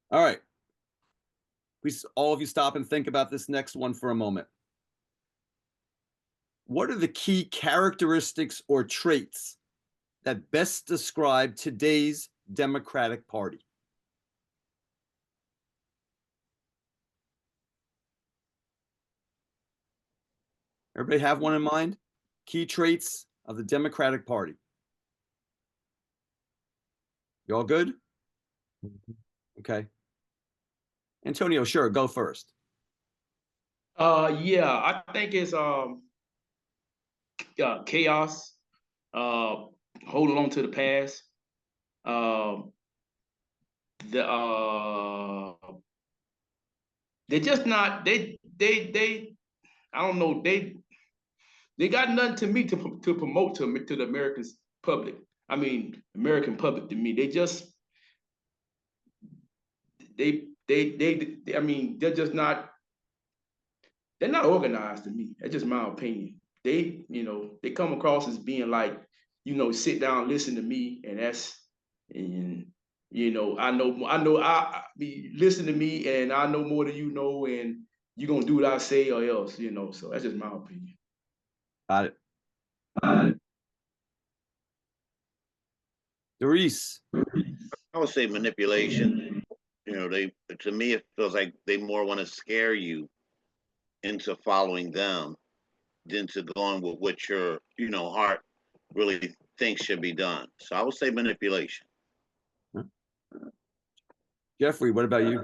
All right. Please, all of you stop and think about this next one for a moment. What are the key characteristics or traits that best describe today's Democratic Party? Everybody have one in mind? Key traits of the Democratic Party. You all good? Okay. Antonio, sure, go first. Yeah, I think it's chaos, holding on to the past. The They're just not they I don't know, they got nothing to me to promote to the American public. I mean, American public to me. They just they I mean, they're not organized to me. That's just my opinion. They come across as being like, sit down, listen to me, and I be listen to me, and I know more than you know, and you're gonna do what I say or else, So that's just my opinion. Got it. Doris. I would say manipulation. To me, it feels like they more want to scare you into following them than to going with what your, heart really thinks should be done. So I would say manipulation. Jeffrey, what about you?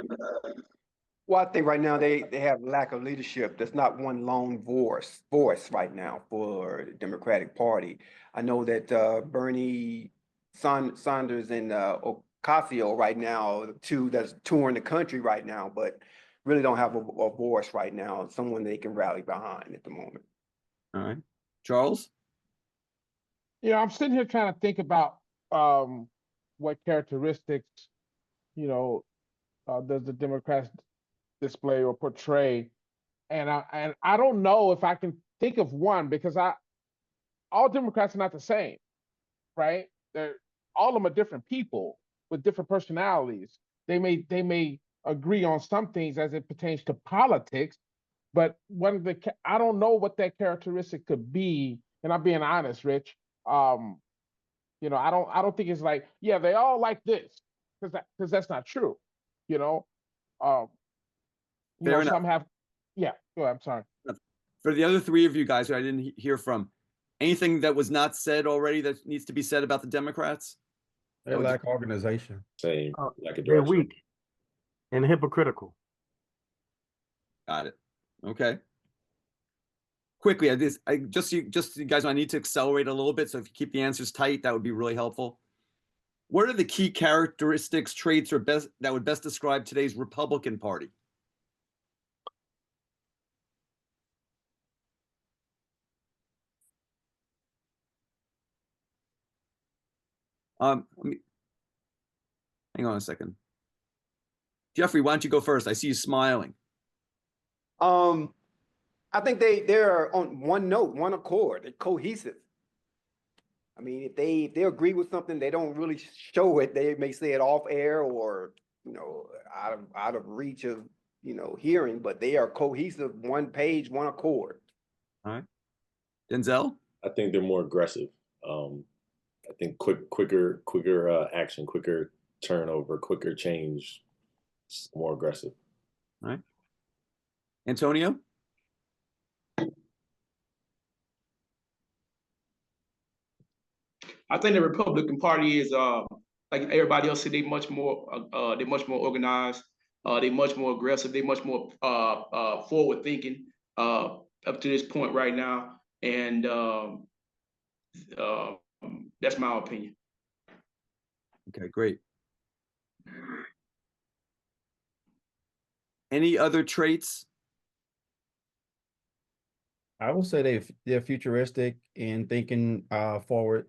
Well, I think right now they have lack of leadership. There's not one lone voice right now for the Democratic Party. I know that Bernie Sanders and Ocasio right now, the two that's touring the country right now, but really don't have a voice right now, someone they can rally behind at the moment. All right. Charles? I'm sitting here trying to think about what characteristics, does the Democrats display or portray, and I don't know if I can think of one, because all Democrats are not the same, right? All of them are different people with different personalities. They may agree on some things as it pertains to politics, but I don't know what that characteristic could be. And I'm being honest, Rich. I don't think it's like, yeah, they all like this, because that's not true. Some have, yeah. Go ahead, I'm sorry. For the other three of you guys who I didn't hear from, anything that was not said already that needs to be said about the Democrats? They lack organization. Same. Like a They're direction. weak and hypocritical. Got it. Okay. Quickly, you guys, I need to accelerate a little bit. So if you keep the answers tight, that would be really helpful. What are the key characteristics, traits, that would best describe today's Republican Party? Hang on a second. Jeffrey, why don't you go first? I see you smiling. I think they're on one note, one accord. They're cohesive. I mean, if they agree with something, they don't really show it. They may say it off air or out of reach of hearing, but they are cohesive, one page, one accord. All right, Denzel. I think they're more aggressive. I think quicker action, quicker turnover, quicker change, more aggressive. All right, Antonio. I think the Republican Party is like everybody else said, they're much more organized, they're much more aggressive, they're much more forward thinking up to this point right now, and that's my opinion. Okay, great. Any other traits? I would say they're futuristic and thinking forward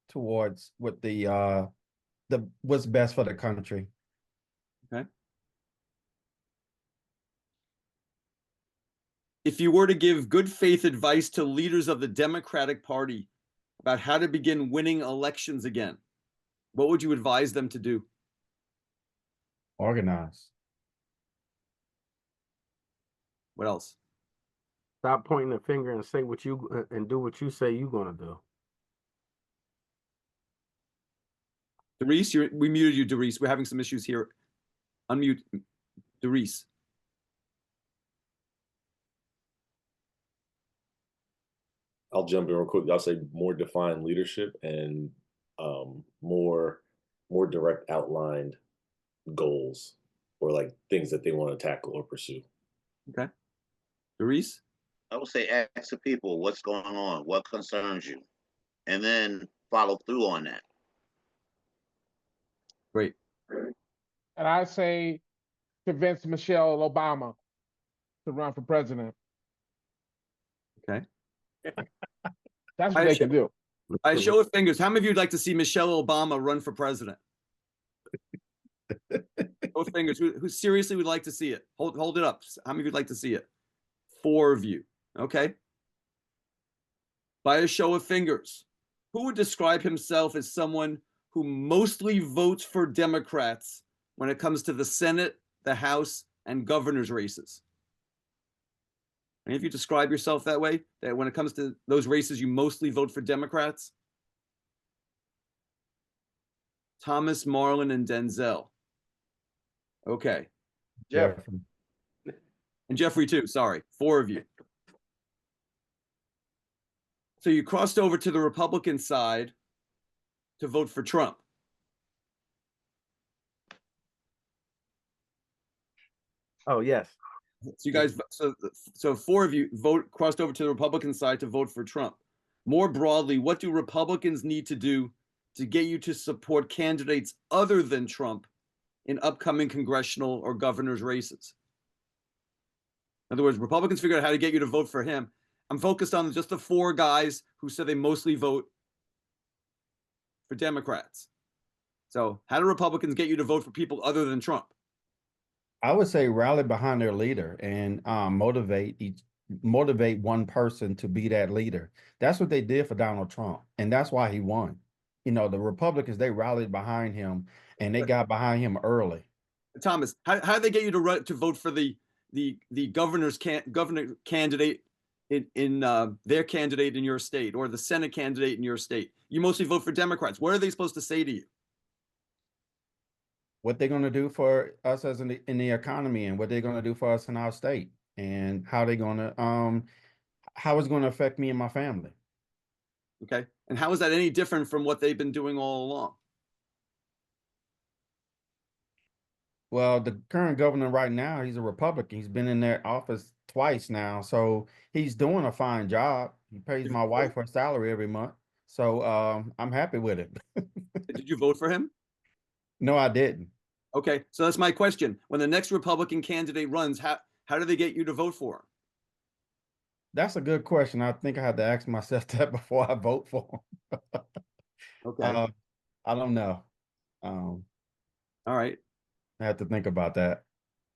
towards what what's best for the country. Okay. If you were to give good faith advice to leaders of the Democratic Party about how to begin winning elections again, what would you advise them to do? Organized. What else? Stop pointing the finger and say what you and do what you say you're gonna do. Doris, we muted you, Doris. We're having some issues here. Unmute, Doris. I'll jump in real quick. I'll say more defined leadership and more direct outlined goals or like things that they want to tackle or pursue. Okay. Doris? I would say ask the people what's going on, what concerns you, and then follow through on that. Great. And I say convince Michelle Obama to run for president. Okay. That's what they can do. By a show of fingers, how many of you would like to see Michelle Obama run for president? Show of fingers. Who seriously would like to see it? Hold it up. How many of you would like to see it? 4 of you. Okay. By a show of fingers, who would describe himself as someone who mostly votes for Democrats when it comes to the Senate, the House, and governor's races? Any of you describe yourself that way? That when it comes to those races, you mostly vote for Democrats? Thomas, Marlon, and Denzel. Okay. Jeff. And Jeffrey too, sorry. 4 of you. So you crossed over to the Republican side to vote for Trump. Oh yes. So you guys, so 4 of you crossed over to the Republican side to vote for Trump. More broadly, what do Republicans need to do to get you to support candidates other than Trump in upcoming congressional or governor's races? In other words, Republicans figured out how to get you to vote for him. I'm focused on just the 4 guys who said they mostly vote for Democrats. So how do Republicans get you to vote for people other than Trump? I would say rally behind their leader and motivate one person to be that leader. That's what they did for Donald Trump, and that's why he won. You know, the Republicans, they rallied behind him and they got behind him early. Thomas, how do they get you to vote for the governor candidate in their candidate in your state or the Senate candidate in your state? You mostly vote for Democrats. What are they supposed to say to you? What they're going to do for us as in the economy, and what they're going to do for us in our state, and how they're going to how it's going to affect me and my family. Okay, and how is that any different from what they've been doing all along? Well, the current governor right now, he's a Republican. He's been in their office twice now, so he's doing a fine job. He pays my wife her salary every month, so I'm happy with it. Did you vote for him? No, I didn't. Okay, so that's my question. When the next Republican candidate runs, how do they get you to vote for him? That's a good question. I think I had to ask myself that before I vote for him. Okay. I don't know. All right. I have to think about that.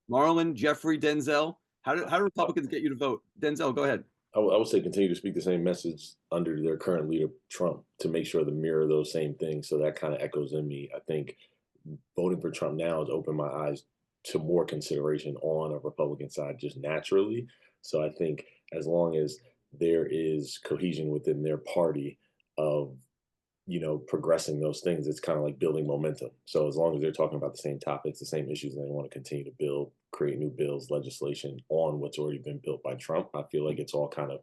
Marlon, Jeffrey, Denzel, how do Republicans get you to vote? Denzel, go ahead. I would say continue to speak the same message under their current leader, Trump, to make sure to mirror those same things. So that kind of echoes in me. I think voting for Trump now has opened my eyes to more consideration on a Republican side just naturally. So I think as long as there is cohesion within their party of, you know, progressing those things, it's kind of like building momentum. So as long as they're talking about the same topics, the same issues, and they want to continue to build, create new bills, legislation on what's already been built by Trump, I feel like it's all kind of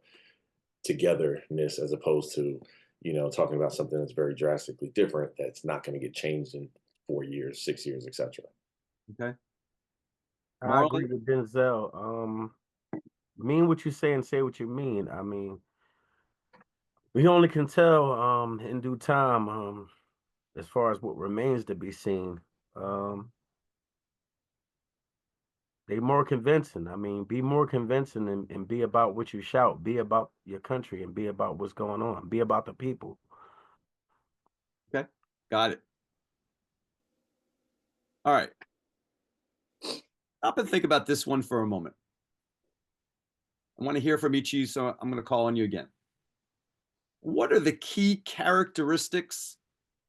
togetherness as opposed to, you know, talking about something that's very drastically different that's not going to get changed in 4 years, 6 years, etc. Okay. I agree with Denzel. Mean what you say and say what you mean. I mean, we only can tell in due time as far as what remains to be seen. They more convincing. I mean, be more convincing and be about what you shout. Be about your country and be about what's going on. Be about the people. Okay, got it. All right. Stop and think about this one for a moment. I want to hear from each of you, so I'm going to call on you again. What are the key characteristics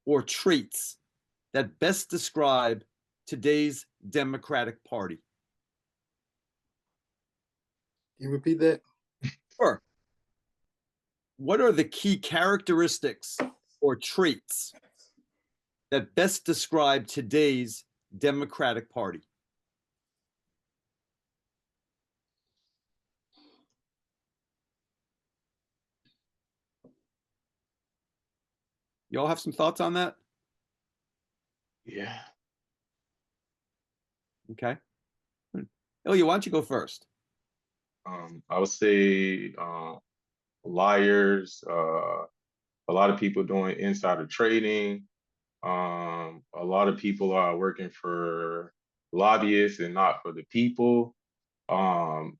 or traits that best describe today's Democratic Party? Can you repeat that? Sure. What are the key characteristics or traits that best describe today's Democratic Party? You all have some thoughts on that? Yeah. Okay. Ilya, why don't you go first? I would say liars, a lot of people doing insider trading. A lot of people are working for lobbyists and not for the people. I'll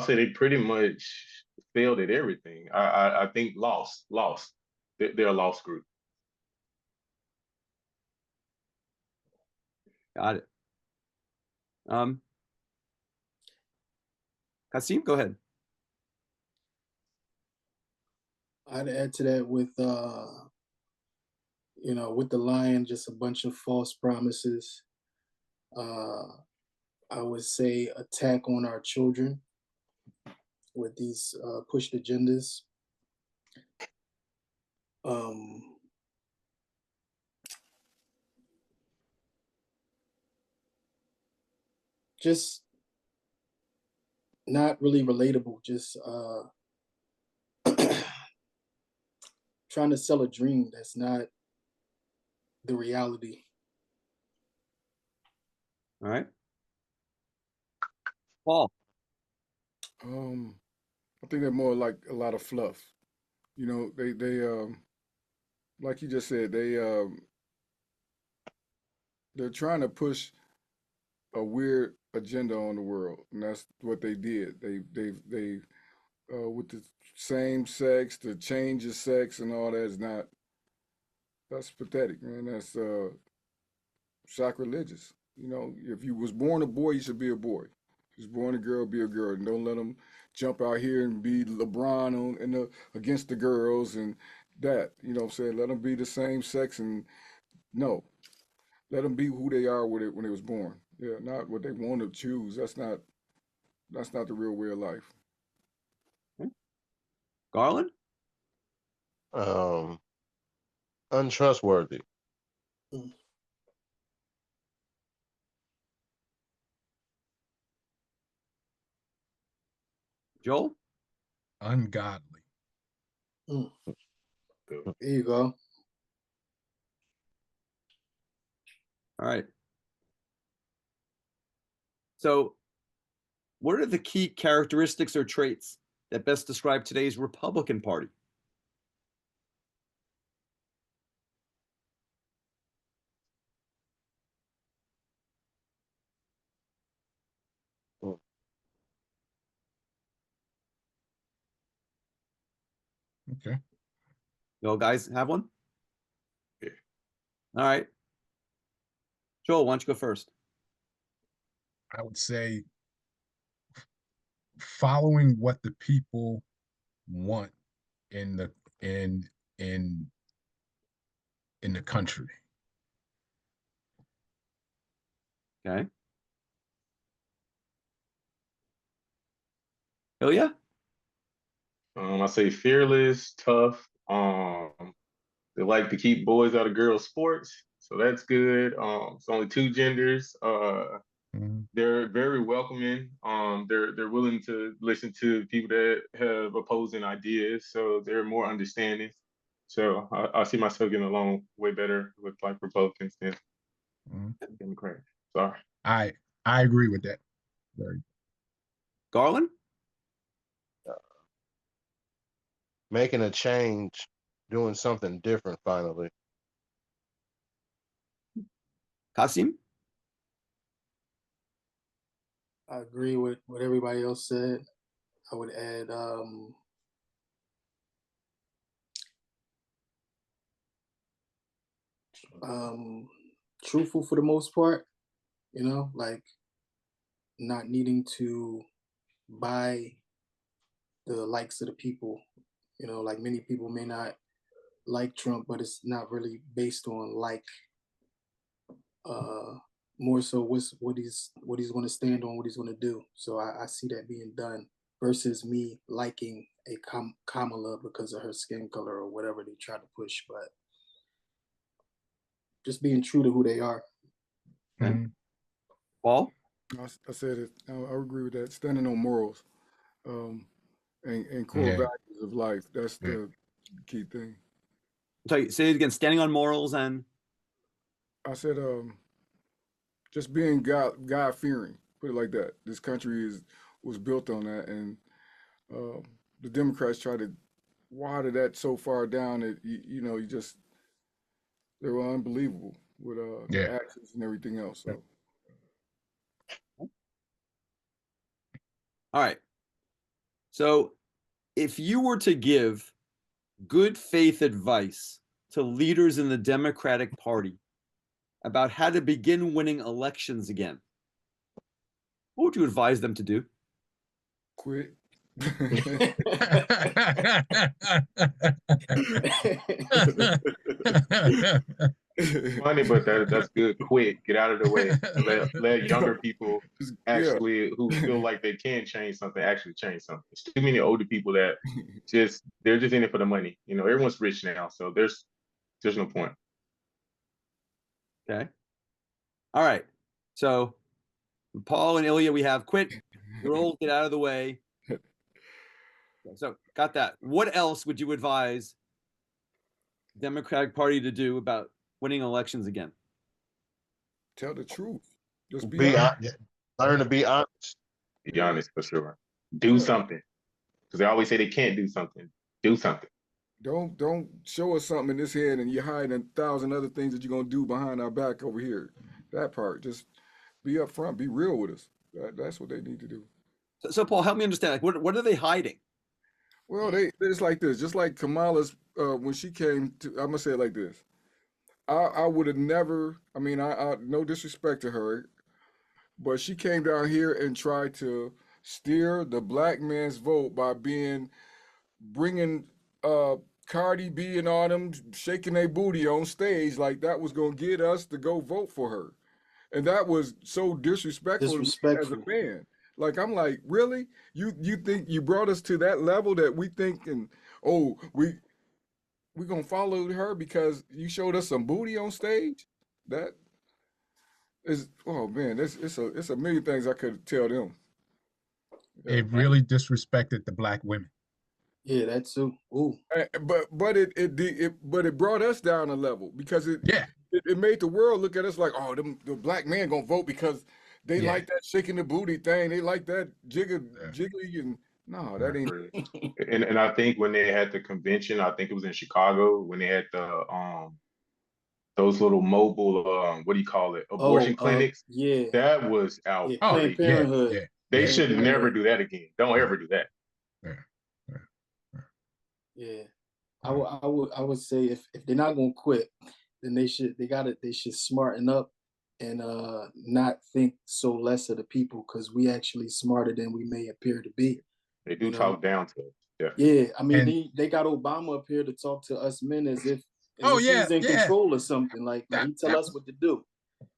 say they pretty much failed at everything. I think lost. They're a lost group. Got it. Kasim, go ahead. I'd add to that with with the lion, just a bunch of false promises. I would say attack on our children with these pushed agendas. Just not really relatable, just trying to sell a dream that's not the reality. All right. Paul. I think they're more like a lot of fluff. You know, they like you just said, they're trying to push a weird agenda on the world, and that's what they did. They with the same sex, the change of sex, and all that is not. That's pathetic, man. That's sacrilegious. You know, if you was born a boy, you should be a boy. If you was born a girl, be a girl, and don't let them jump out here and be LeBron against the girls and that. You know what I'm saying? Let them be the same sex and no, let them be who they are when they was born. Yeah, not what they want to choose. That's not the real way of life. Garland? Untrustworthy. Joel? Ungodly. There you go. All right. So, what are the key characteristics or traits that best describe today's Republican Party? Okay. You all guys have one? Yeah. All right. Joel, why don't you go first? I would say following what the people want in the in the country. Okay. Ilya? I say fearless, tough. They like to keep boys out of girls' sports, so that's good. It's only two genders. They're very welcoming. They're willing to listen to people that have opposing ideas, so they're more understanding. So I see myself getting along way better with like Republicans than Democrats. Sorry. I agree with that. Very. Garland? Making a change, doing something different finally. Kasim? I agree with what everybody else said. I would add truthful for the most part, like not needing to buy the likes of the people. Like many people may not like Trump, but it's not really based on like. more so what he's going to stand on, what he's going to do. So I see that being done versus me liking a Kamala because of her skin color or whatever they try to push, but just being true to who they are. Paul? I said it. I agree with that. Standing on morals, and core Yeah. values of life. That's the key thing. Sorry, say it again. Standing on morals and I said, just being God fearing. Put it like that. This country was built on that, and the Democrats try to water that so far down that they were unbelievable with their actions and everything else. So. all right. So if you were to give good faith advice to leaders in the Democratic Party about how to begin winning elections again, what would you advise them to do? Quit. Funny, but that's good. Quit. Get out of the way. Let younger people actually who feel like they can change something actually change something. There's too many older people that they're just in it for the money. Everyone's rich now, so there's no point. Okay. All right. So Paul and Ilya, we have quit. You're old. Get out of the way. So got that. What else would you advise Democratic Party to do about winning elections again? Tell the truth. Just Be honest. Learn to be honest. Be honest for sure. Do something. Because they always say they can't do something. Do something. Don't show us something in this head and you're hiding 1,000 other things that you're gonna do behind our back over here. That part. Just be upfront. Be real with us. That's what they need to do. So Paul, help me understand. Like, what are they hiding? Well, it's like this. Just like Kamala's when she came to, I'm gonna say it like this. I would have never. I mean, I no disrespect to her, but she came down here and tried to steer the black man's vote by bringing Cardi B and all them shaking their booty on stage like that was gonna get us to go vote for her, and that was so disrespectful as a man. Like, I'm like, really? You think you brought us to that level that we think and we're gonna follow her because you showed us some booty on stage? That is, oh man, it's a million things I could tell them. It really disrespected the black women. Yeah, that's too. Ooh. But it brought us down a level because it made the world look at us like, oh, the black man gonna vote because they like that shaking the booty thing. They like that jiggly and no, that ain't. And I think when they had the convention, I think it was in Chicago when they had the those little mobile what do you call it, abortion clinics. Yeah, that was out. Planned Parenthood. They should never do that again. Don't ever do that. Yeah, I would say if they're not gonna quit, then they should smarten up and not think so less of the people because we actually smarter than we may appear to be. They do talk down to us. Yeah, I mean they got Obama up here to talk to us men as if he's in control or something. Like he tell us what to do.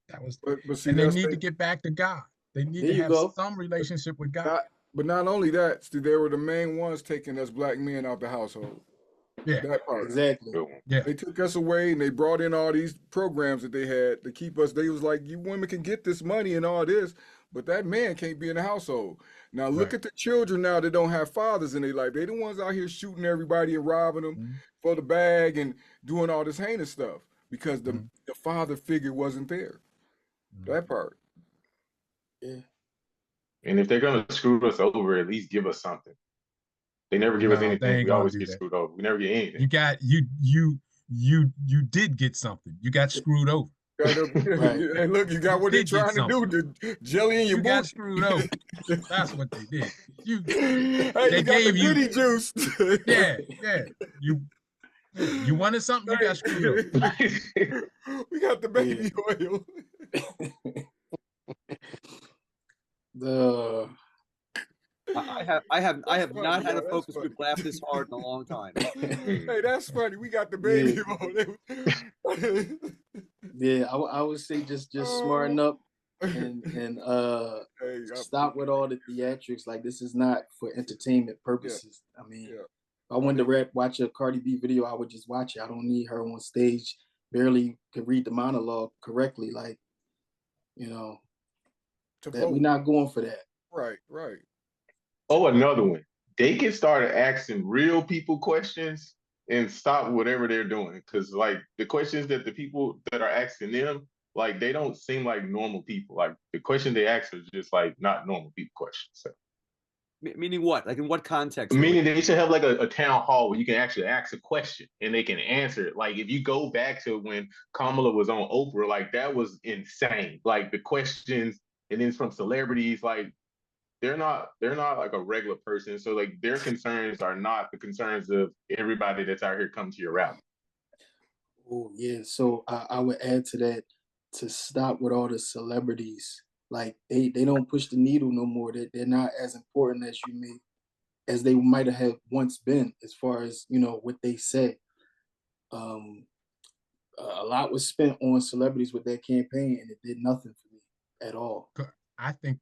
That was, but see, and they need to get back to God. They need to have some relationship with God. But not only that, they were the main ones taking us black men out the household. Yeah, that part. Exactly. Yeah, they took us away and they brought in all these programs that they had to keep us. They was like, you women can get this money and all this, but that man can't be in the household. Now look at the children now that don't have fathers in their life. They the ones out here shooting everybody and robbing them for the bag and doing all this heinous stuff because the father figure wasn't there. That part. Yeah. And if they're gonna screw us over, at least give us something. They never give us anything. We always get screwed over. We never get anything. You got you did get something. You got screwed over. Hey, look, you got what they're trying to do. The jelly in your boot. You got screwed over. That's what they did. They gave you goody juice. Yeah. You wanted something, you got screwed over. We got the baby oil. I have not had a focus group laugh this hard in a long time. Hey, that's funny. We got the baby oil. Yeah, I would say just smarten up and Hey, stop with all the theatrics. Like, this is not for entertainment yeah, purposes. I mean, yeah. if I wanted to watch a Cardi B video, I would just watch it. I don't need her on stage, barely could read the monologue correctly. Like, you know, To that we're vote. not going for that. Right, right. Oh, another one. They can start asking real people questions and stop whatever they're doing. Cause like the questions that the people that are asking them, like they don't seem like normal people. Like the question they ask are just like not normal people questions. So, Meaning what? Like in what context? meaning they should have like a town hall where you can actually ask a question and they can answer it. Like if you go back to when Kamala was on Oprah, like that was insane. Like the questions and then from celebrities, like they're not like a regular person. So like their concerns are not the concerns of everybody that's out here come to your rally. Oh yeah. So I would add to that to stop with all the celebrities. Like they don't push the needle no more. They're not as important as they might have once been, as far as, you know, what they say. A lot was spent on celebrities with that campaign, and it did nothing for me at all. I think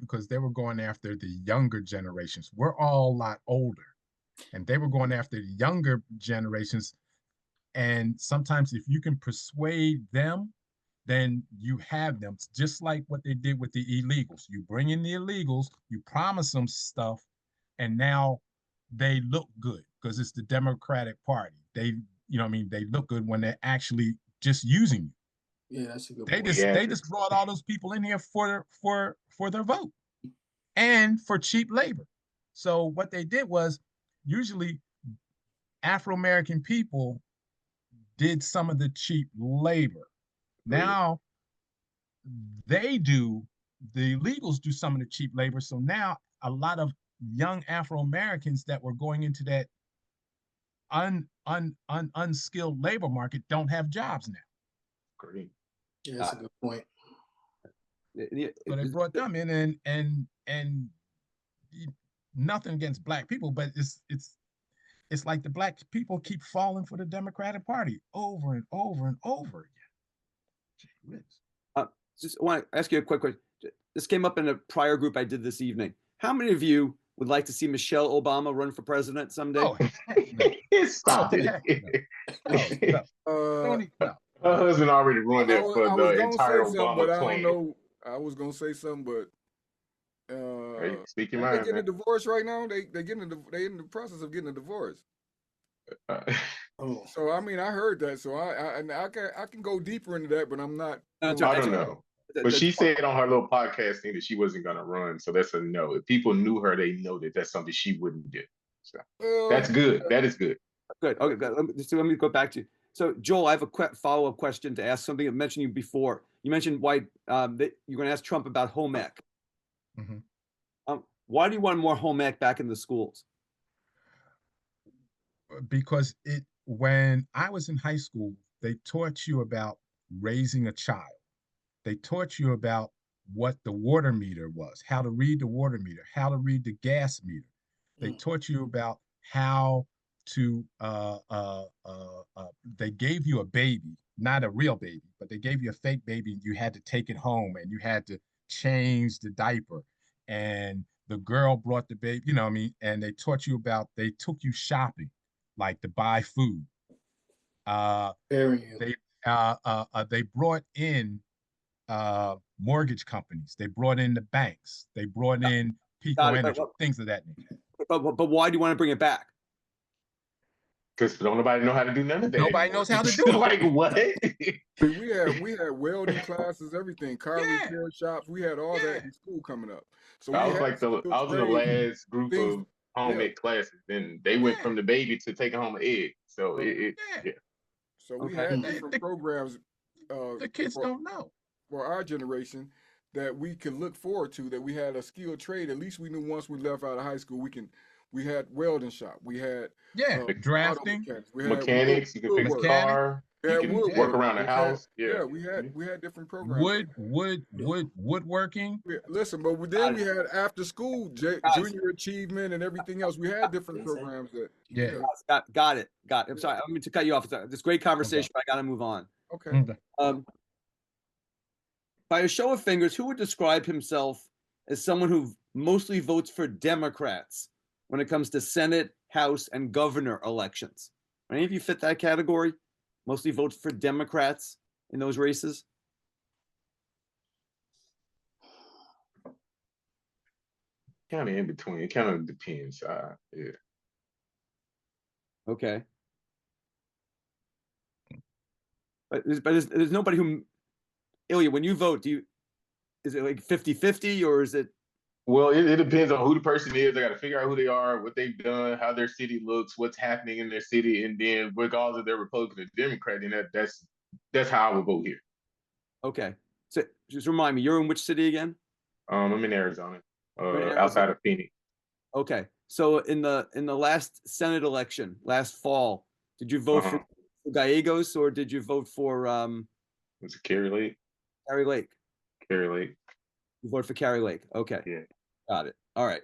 because they were going after the younger generations. We're all a lot older, and they were going after the younger generations. And sometimes if you can persuade them, then you have them. It's just like what they did with the illegals. You bring in the illegals, you promise them stuff, and now they look good because it's the Democratic Party. They, you know what I mean, they look good when they're actually just using you. Yeah, that's a good They point. they just brought all those people in here for their vote and for cheap labor. So what they did was, usually Afro-American people did some of the cheap labor. Now the illegals do some of the cheap labor. So now a lot of young Afro-Americans that were going into that unskilled labor market don't have jobs now. Great. Yeah, that's a good point. So they brought them in, and nothing against black people, but it's like the black people keep falling for the Democratic Party over and over and over again. Just want to ask you a quick question. This came up in a prior group I did this evening. How many of you would like to see Michelle Obama run for president someday? Oh, heck no. Stop it. No. Her husband already ruined it for the entire Obama but I plan. don't know. I was gonna say something, but Hey, speak your they mind, getting a man. divorce right now. They in the process of getting a divorce. So I mean, I heard that. So I can go deeper into that, but I'm not. I don't know. But she said on her little podcast thing that she wasn't gonna run, so that's a no. If people knew her, they know that that's something she wouldn't do. So that's good. That is good. Good. Okay. Good. Let me go back to you. So Joel, I have a follow-up question to ask something I mentioned you before. You mentioned why that you're going to ask Trump about home ec. Why do you want more home ec back in the schools? Because when I was in high school, they taught you about raising a child. They taught you about what the water meter was, how to read the water meter, how to read the gas meter. They taught you about how to, they gave you a baby, not a real baby, but they gave you a fake baby, and you had to take it home and you had to change the diaper. And the girl brought the baby, you know what I mean? And they taught you about, they took you shopping, like to buy food. They brought in mortgage companies. They brought in the banks. They brought in Pico Energy, things of that nature. But why do you want to bring it back? Because don't nobody know how to do none of that. Nobody knows how to do it. Like what? We had welding classes, everything, car repair shops. We had all that in school coming up. So I was in the last group of home ec classes, and they went from the baby to taking home an egg. So So we had different programs. The kids don't know. For our generation, that we could look forward to, that we had a skilled trade. At least we knew once we left out of high school, we had welding shop. We had drafting, mechanics. You can fix a car. You can work around the house. We had different programs. Woodworking. Listen, but then we had after school junior achievement and everything else. We had different programs that. Got it. I'm sorry. I'm going to cut you off. It's great conversation, but I got to move on. Okay. Okay. By a show of fingers, who would describe himself as someone who mostly votes for Democrats when it comes to Senate, House, and governor elections? Any of you fit that category? Mostly votes for Democrats in those races? Kind of in between. It kind of depends. Yeah. Okay. But there's nobody who, Ilya, when you vote, is it like 50-50 or is it? Well, it depends on who the person is. I got to figure out who they are, what they've done, how their city looks, what's happening in their city, and then regardless of their Republican or Democrat, and that's how I would vote here. Okay. So just remind me, you're in which city again? I'm in Arizona, Arizona. outside of Phoenix. Okay. So in the last Senate election last fall, did you vote for Gallegos or did you vote for Was it Carrie Lake? Carrie Lake? Carrie Lake. You voted for Carrie Lake. Okay. Yeah. Got it. All right.